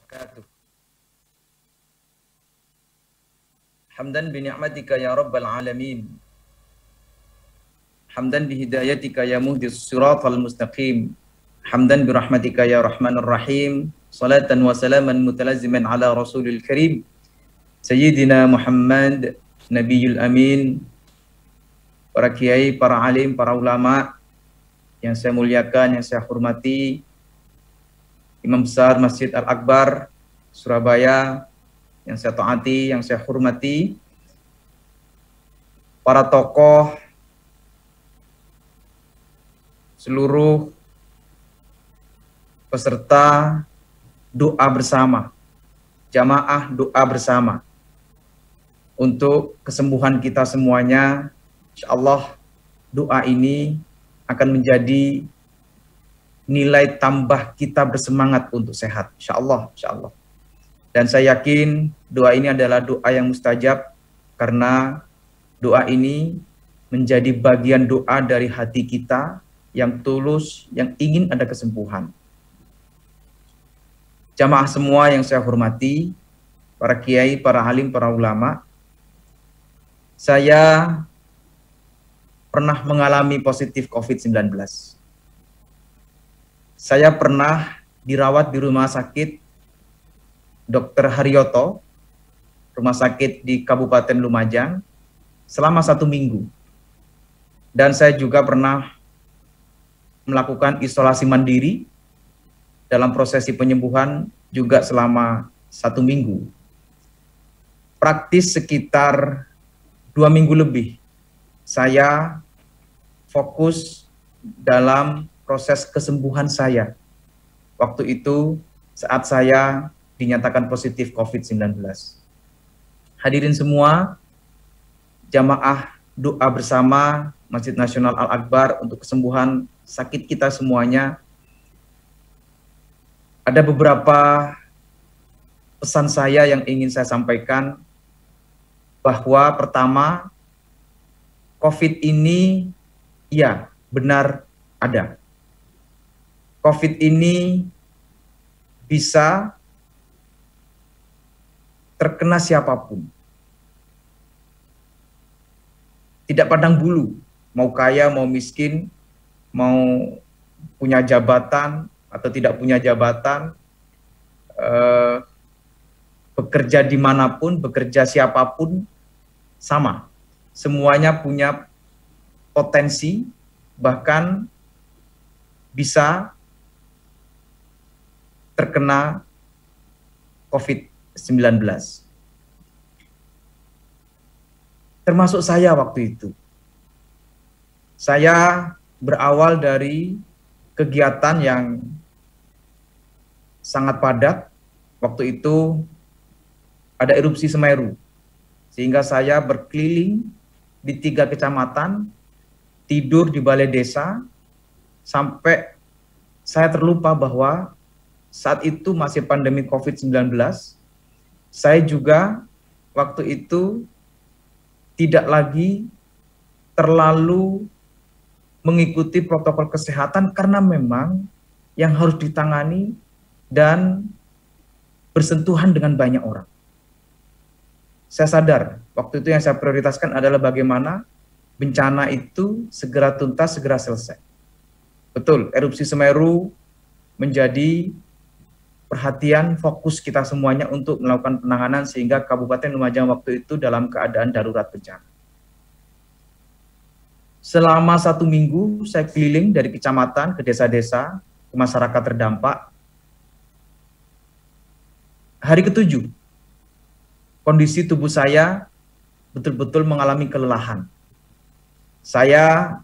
wabarakatuh. Hamdan bi ni'matika ya rabbal alamin. Hamdan bi hidayatika ya muhdis siratal mustaqim. Hamdan bi rahmatika ya rahmanur rahim. Salatan wa salaman mutalaziman ala rasulil karim. Sayyidina Muhammad Nabiyul Amin. Para kiai, para alim, para ulama yang saya muliakan, yang saya hormati, Imam Besar Masjid Al-Akbar Surabaya yang saya taati, yang saya hormati, para tokoh, seluruh peserta doa bersama, jamaah doa bersama untuk kesembuhan kita semuanya. Insyaallah doa ini akan menjadi nilai tambah kita bersemangat untuk sehat. Insyaallah, insyaallah. Dan saya yakin doa ini adalah doa yang mustajab karena doa ini menjadi bagian doa dari hati kita yang tulus, yang ingin ada kesembuhan. Jamaah semua yang saya hormati, para kiai, para alim, para ulama, saya pernah mengalami positif COVID-19. Saya pernah dirawat di rumah sakit Dr. Haryoto, rumah sakit di Kabupaten Lumajang, selama 1 minggu. Dan saya juga pernah melakukan isolasi mandiri dalam prosesi penyembuhan juga selama 1 minggu. Praktis sekitar 2 minggu lebih, saya fokus dalam proses kesembuhan saya. Waktu itu saat saya dinyatakan positif COVID-19. Hadirin semua, jamaah doa bersama Masjid Nasional Al-Akbar untuk kesembuhan sakit kita semuanya. Ada beberapa pesan saya yang ingin saya sampaikan, bahwa pertama, COVID ini ya benar ada. COVID ini bisa terkena siapapun. Tidak pandang bulu, mau kaya, mau miskin, mau punya jabatan atau tidak punya jabatan, bekerja dimanapun, bekerja siapapun, sama. Semuanya punya potensi, bahkan bisa terkena COVID-19. Termasuk saya waktu itu. Saya berawal dari kegiatan yang sangat padat. Waktu itu ada erupsi Semeru, sehingga saya berkeliling di 3 kecamatan, tidur di balai desa, sampai saya terlupa bahwa saat itu masih pandemi COVID-19. Saya juga waktu itu tidak lagi terlalu mengikuti protokol kesehatan karena memang yang harus ditangani dan bersentuhan dengan banyak orang. Saya sadar, waktu itu yang saya prioritaskan adalah bagaimana bencana itu segera tuntas, segera selesai. Betul, erupsi Semeru menjadi perhatian fokus kita semuanya untuk melakukan penanganan sehingga Kabupaten Lumajang waktu itu dalam keadaan darurat bencana. Selama 1 minggu saya keliling dari kecamatan ke desa-desa, ke masyarakat terdampak. Hari ke-7, kondisi tubuh saya betul-betul mengalami kelelahan. Saya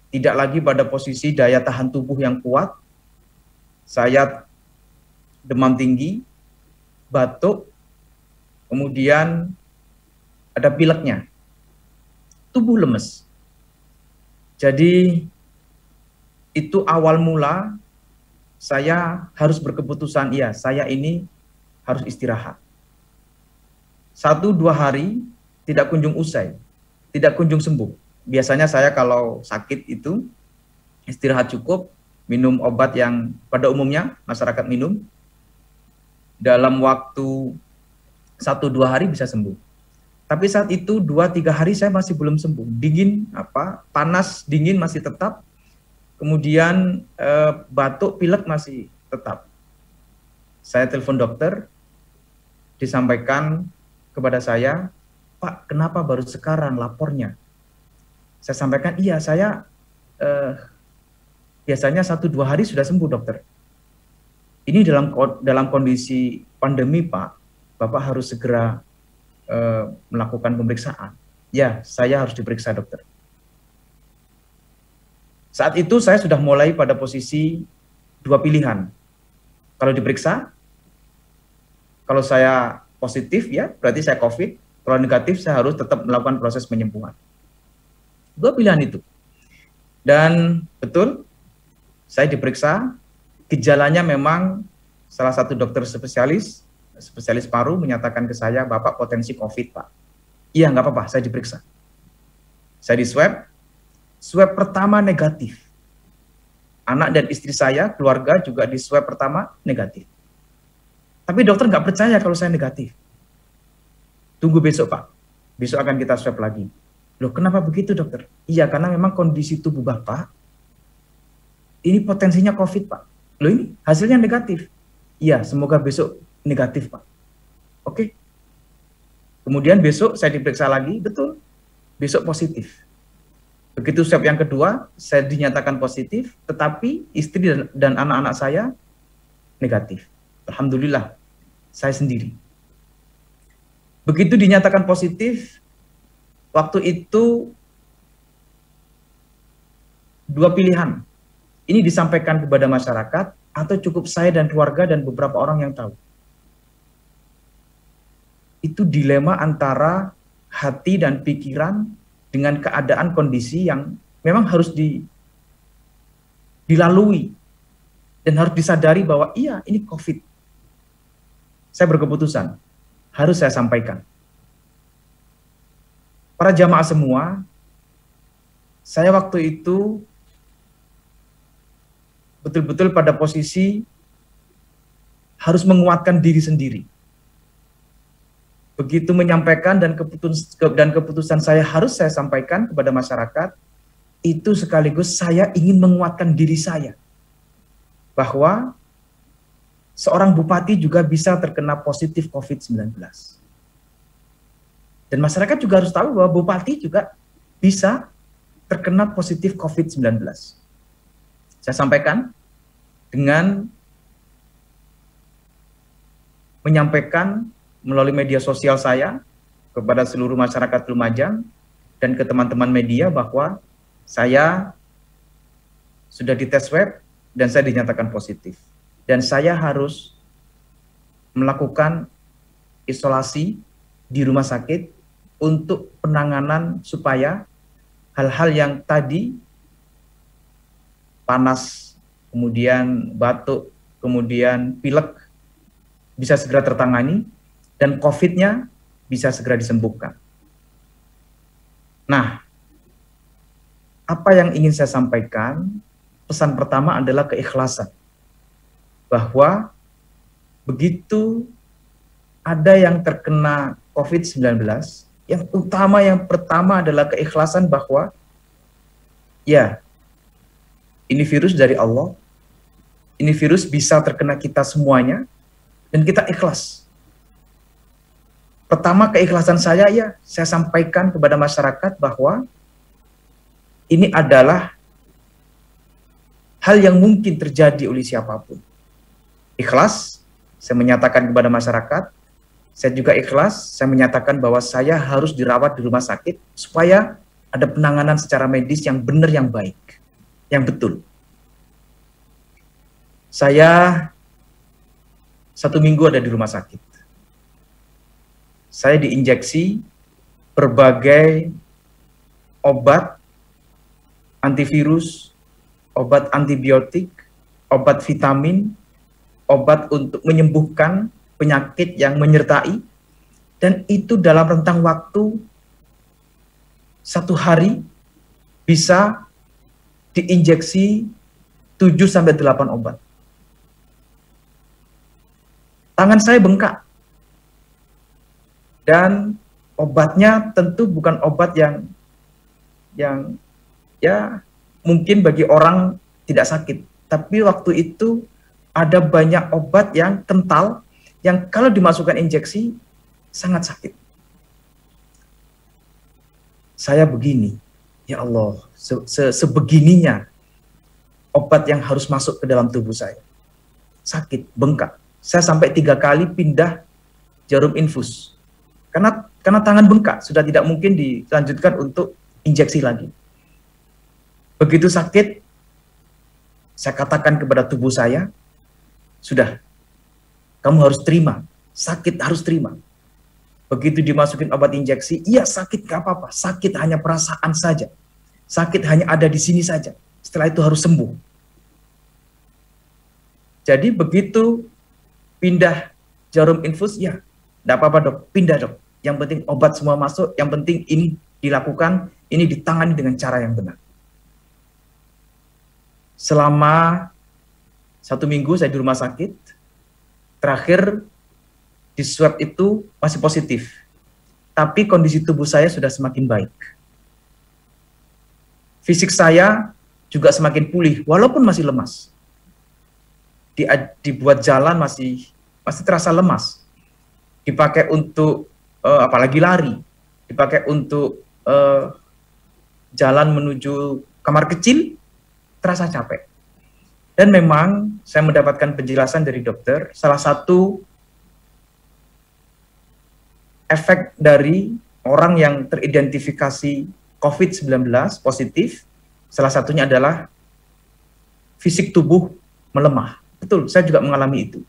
tidak lagi pada posisi daya tahan tubuh yang kuat. Saya demam tinggi, batuk, kemudian ada pileknya. Tubuh lemes. Jadi itu awal mula saya harus berkeputusan, iya, saya ini harus istirahat. 1-2 hari tidak kunjung usai, tidak kunjung sembuh. Biasanya saya kalau sakit itu istirahat cukup, minum obat yang pada umumnya masyarakat minum, dalam waktu 1-2 hari bisa sembuh. Tapi saat itu 2-3 hari saya masih belum sembuh. Dingin, panas, dingin masih tetap. Kemudian batuk, pilek masih tetap. Saya telepon dokter, disampaikan kepada saya, Pak, kenapa baru sekarang lapornya? Saya sampaikan, iya, saya biasanya 1-2 hari sudah sembuh, dokter. Ini dalam kondisi pandemi, Pak, Bapak harus segera melakukan pemeriksaan. Ya, saya harus diperiksa, dokter. Saat itu saya sudah mulai pada posisi 2 pilihan. Kalau diperiksa, kalau saya positif ya berarti saya COVID, kalau negatif saya harus tetap melakukan proses penyembuhan. 2 pilihan itu. Dan betul, saya diperiksa, gejalanya memang salah satu dokter spesialis paru menyatakan ke saya, Bapak potensi COVID, Pak. Iya, nggak apa-apa, saya diperiksa. Saya di swab pertama negatif. Anak dan istri saya, keluarga juga di swab pertama negatif. Tapi dokter nggak percaya kalau saya negatif. Tunggu besok, Pak. Besok akan kita swab lagi. Loh, kenapa begitu, dokter? Iya, karena memang kondisi tubuh Bapak, ini potensinya COVID, Pak. Loh, ini hasilnya negatif. Iya, semoga besok negatif, Pak. Oke. Kemudian besok saya diperiksa lagi, betul. Besok positif. Begitu swab yang kedua, saya dinyatakan positif, tetapi istri dan anak-anak saya negatif. Alhamdulillah, saya sendiri. Begitu dinyatakan positif, waktu itu 2 pilihan. Ini disampaikan kepada masyarakat, atau cukup saya dan keluarga dan beberapa orang yang tahu. Itu dilema antara hati dan pikiran dengan keadaan kondisi yang memang harus dilalui dan harus disadari bahwa iya, ini COVID. Saya berkeputusan, harus saya sampaikan. Para jamaah semua, saya waktu itu betul-betul pada posisi harus menguatkan diri sendiri. Begitu menyampaikan dan keputusan saya harus saya sampaikan kepada masyarakat, itu sekaligus saya ingin menguatkan diri saya. Bahwa seorang bupati juga bisa terkena positif COVID-19. Dan masyarakat juga harus tahu bahwa bupati juga bisa terkena positif COVID-19. Saya sampaikan dengan menyampaikan melalui media sosial saya kepada seluruh masyarakat Lumajang dan ke teman-teman media bahwa saya sudah dites swab dan saya dinyatakan positif. Dan saya harus melakukan isolasi di rumah sakit untuk penanganan supaya hal-hal yang tadi panas, kemudian batuk, kemudian pilek bisa segera tertangani dan COVID-nya bisa segera disembuhkan. Nah, apa yang ingin saya sampaikan, pesan pertama adalah keikhlasan. Bahwa begitu ada yang terkena COVID-19, yang utama, yang pertama adalah keikhlasan bahwa ya, ini virus dari Allah, ini virus bisa terkena kita semuanya, dan kita ikhlas. Pertama, keikhlasan saya ya, saya sampaikan kepada masyarakat bahwa ini adalah hal yang mungkin terjadi oleh siapapun. Ikhlas, saya menyatakan kepada masyarakat, saya juga ikhlas, saya menyatakan bahwa saya harus dirawat di rumah sakit supaya ada penanganan secara medis yang benar, yang baik, yang betul. Saya 1 minggu ada di rumah sakit. Saya diinjeksi berbagai obat antivirus, obat antibiotik, obat vitamin, obat untuk menyembuhkan penyakit yang menyertai, dan itu dalam rentang waktu 1 hari bisa diinjeksi 7-8 obat. tangan saya bengkak. Dan obatnya tentu bukan obat yang ya mungkin bagi orang tidak sakit. Tapi waktu itu ada banyak obat yang kental, yang kalau dimasukkan injeksi sangat sakit. Saya begini, ya Allah, sebegininya obat yang harus masuk ke dalam tubuh saya. Sakit, bengkak. Saya sampai 3 kali pindah jarum infus. Karena tangan bengkak, sudah tidak mungkin dilanjutkan untuk injeksi lagi. Begitu sakit, saya katakan kepada tubuh saya, sudah, kamu harus terima, sakit harus terima. Begitu dimasukin obat injeksi, iya sakit gak apa-apa, sakit hanya perasaan saja, sakit hanya ada di sini saja, setelah itu harus sembuh. Jadi begitu pindah jarum infus, ya gak apa-apa dok, pindah dok, yang penting obat semua masuk, yang penting ini dilakukan, ini ditangani dengan cara yang benar. Selama 1 minggu saya di rumah sakit, terakhir di swab itu masih positif, tapi kondisi tubuh saya sudah semakin baik. Fisik saya juga semakin pulih, walaupun masih lemas. Dibuat jalan masih terasa lemas. Dipakai untuk apalagi lari, dipakai untuk jalan menuju kamar kecil, terasa capek. Dan memang saya mendapatkan penjelasan dari dokter, salah satu efek dari orang yang teridentifikasi COVID-19 positif, salah satunya adalah fisik tubuh melemah. Betul, saya juga mengalami itu.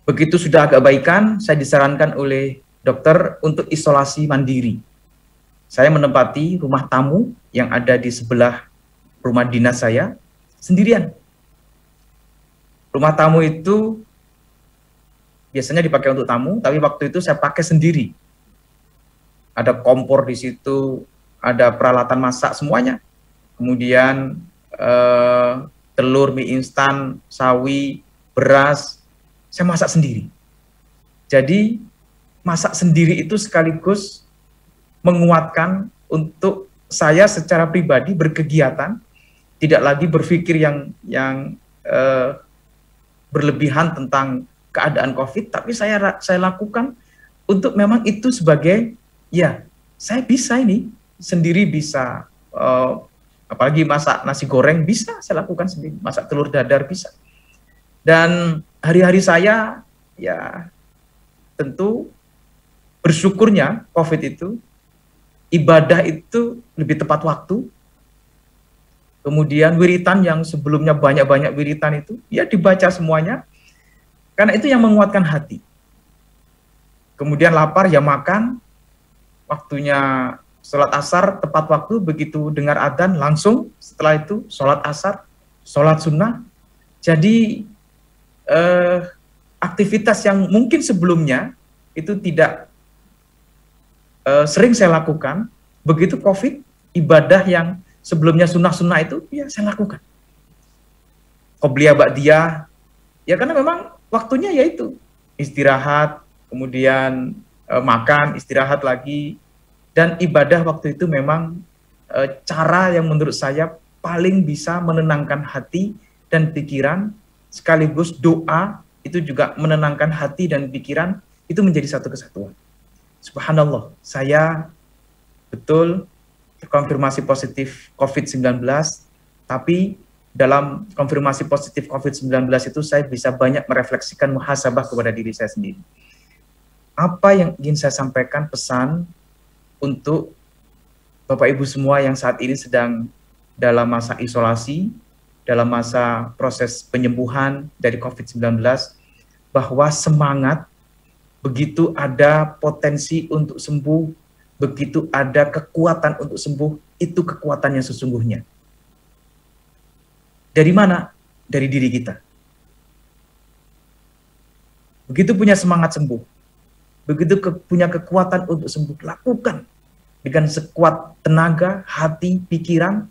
Begitu sudah agak baikan, saya disarankan oleh dokter untuk isolasi mandiri. Saya menempati rumah tamu yang ada di sebelah rumah dinas saya, sendirian. Rumah tamu itu biasanya dipakai untuk tamu, tapi waktu itu saya pakai sendiri. Ada kompor di situ, ada peralatan masak semuanya. Kemudian telur, mie instan, sawi, beras, saya masak sendiri. Jadi masak sendiri itu sekaligus menguatkan untuk saya secara pribadi berkegiatan, tidak lagi berpikir yang berlebihan tentang keadaan COVID, tapi saya lakukan untuk memang itu sebagai, ya saya bisa ini, sendiri bisa, apalagi masak nasi goreng bisa saya lakukan sendiri, masak telur dadar bisa. Dan hari-hari saya, ya tentu bersyukurnya COVID itu, ibadah itu lebih tepat waktu. Kemudian wiritan yang sebelumnya banyak-banyak wiritan itu, ya dibaca semuanya, karena itu yang menguatkan hati. Kemudian lapar, ya makan, waktunya sholat asar, tepat waktu, begitu dengar adzan, langsung setelah itu sholat asar, sholat sunnah. Jadi aktivitas yang mungkin sebelumnya itu tidak sering saya lakukan, begitu COVID, ibadah yang sebelumnya sunnah-sunnah itu, ya saya lakukan. Qobliyah ba'diyah, ya karena memang waktunya yaitu istirahat, kemudian makan, istirahat lagi, dan ibadah waktu itu memang cara yang menurut saya paling bisa menenangkan hati dan pikiran, sekaligus doa itu juga menenangkan hati dan pikiran, itu menjadi satu kesatuan. Subhanallah, saya betul terkonfirmasi positif COVID-19, tapi dalam konfirmasi positif COVID-19 itu saya bisa banyak merefleksikan muhasabah kepada diri saya sendiri. Apa yang ingin saya sampaikan pesan untuk Bapak Ibu semua yang saat ini sedang dalam masa isolasi, dalam masa proses penyembuhan dari COVID-19, bahwa semangat, begitu ada potensi untuk sembuh, begitu ada kekuatan untuk sembuh, itu kekuatan yang sesungguhnya. Dari mana? Dari diri kita. Begitu punya semangat sembuh, begitu punya kekuatan untuk sembuh, lakukan dengan sekuat tenaga, hati, pikiran,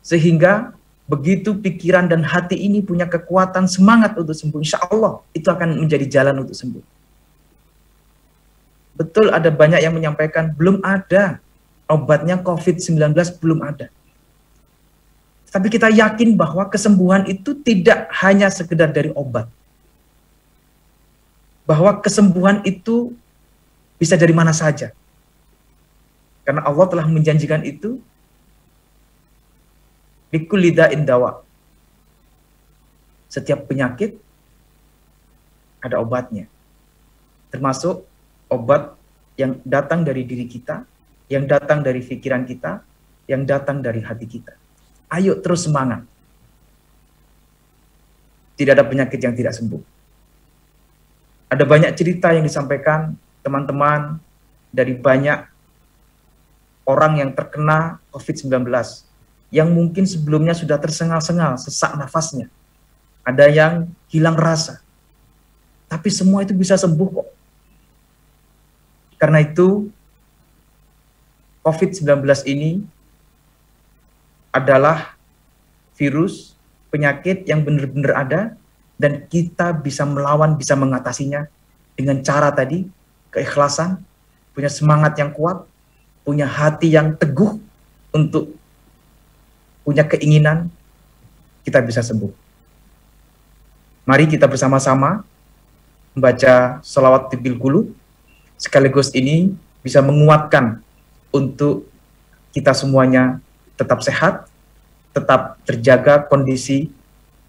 sehingga begitu pikiran dan hati ini punya kekuatan semangat untuk sembuh, insya Allah itu akan menjadi jalan untuk sembuh. Betul ada banyak yang menyampaikan belum ada obatnya COVID-19, belum ada. Tapi kita yakin bahwa kesembuhan itu tidak hanya sekedar dari obat. Bahwa kesembuhan itu bisa dari mana saja. Karena Allah telah menjanjikan itu. Likulli da'in dawa. Setiap penyakit ada obatnya. Termasuk obat yang datang dari diri kita, yang datang dari pikiran kita, yang datang dari hati kita. Ayo terus semangat. Tidak ada penyakit yang tidak sembuh. Ada banyak cerita yang disampaikan teman-teman dari banyak orang yang terkena COVID-19 yang mungkin sebelumnya sudah tersengal-sengal, sesak nafasnya. Ada yang hilang rasa. Tapi semua itu bisa sembuh kok. Karena itu COVID-19 ini adalah virus, penyakit yang benar-benar ada, dan kita bisa melawan, bisa mengatasinya dengan cara tadi, keikhlasan, punya semangat yang kuat, punya hati yang teguh untuk punya keinginan, kita bisa sembuh. Mari kita bersama-sama membaca sholawat tibbil qulub, sekaligus ini bisa menguatkan untuk kita semuanya tetap sehat, tetap terjaga kondisi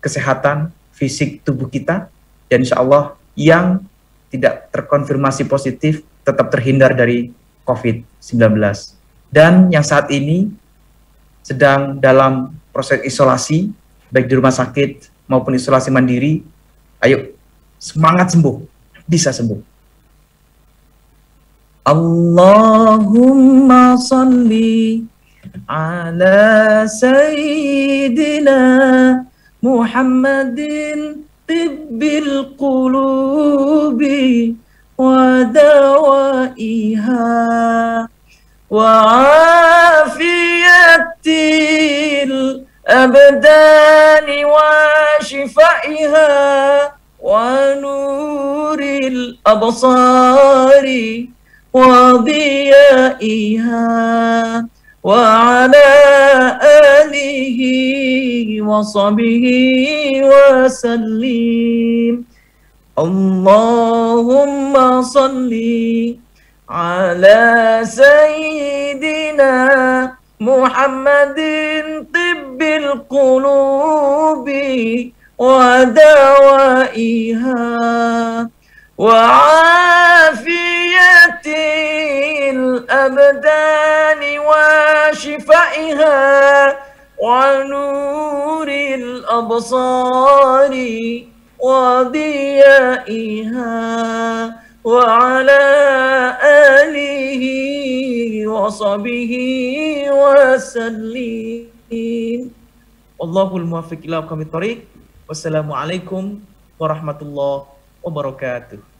kesehatan fisik tubuh kita, dan insya Allah yang tidak terkonfirmasi positif tetap terhindar dari COVID-19. Dan yang saat ini sedang dalam proses isolasi, baik di rumah sakit maupun isolasi mandiri, ayo semangat sembuh, bisa sembuh. Allahumma salli ala sayyidina Muhammadin tibbil qulubi wa dawaiha wa afiyatil abdani wa shifaiha wa nuril absari wa diyaiha wa ala alihi wa sahbihi wa sallim. Allahumma salli ala sayyidina Muhammadin tibbil qulubi wa dawaiha wa afiyatil abdani wa shifaiha wa nuril absari wa diyaiha wa ala alihi wa sahbihi wa sallim. Wallahul muwaffiq ila aqwamit thoriq. Wassalamualaikum warahmatullahi wabarakatuh.